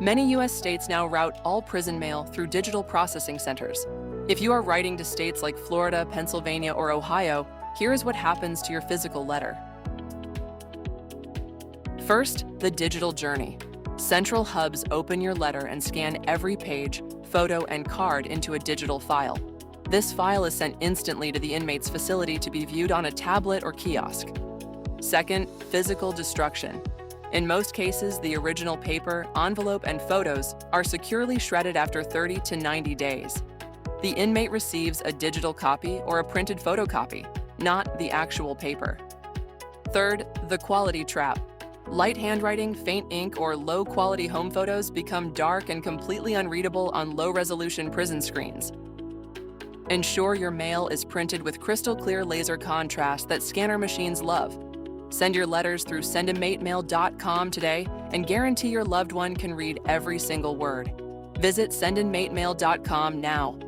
Many U.S. states now route all prison mail through digital processing centers. If you are writing to states like Florida, Pennsylvania, or Ohio, here is what happens to your physical letter. First, the digital journey. Central hubs open your letter and scan every page, photo, and card into a digital file. This file is sent instantly to the inmate's facility to be viewed on a tablet or kiosk. Second, physical destruction. In most cases, the original paper, envelope, and photos are securely shredded after 30 to 90 days. The inmate receives a digital copy or a printed photocopy, not the actual paper. Third, the quality trap. Light handwriting, faint ink, or low-quality home photos become dark and completely unreadable on low-resolution prison screens. Ensure your mail is printed with crystal-clear laser contrast that scanner machines love. Send your letters through sendinmatemail.com today and guarantee your loved one can read every single word. Visit sendinmatemail.com now.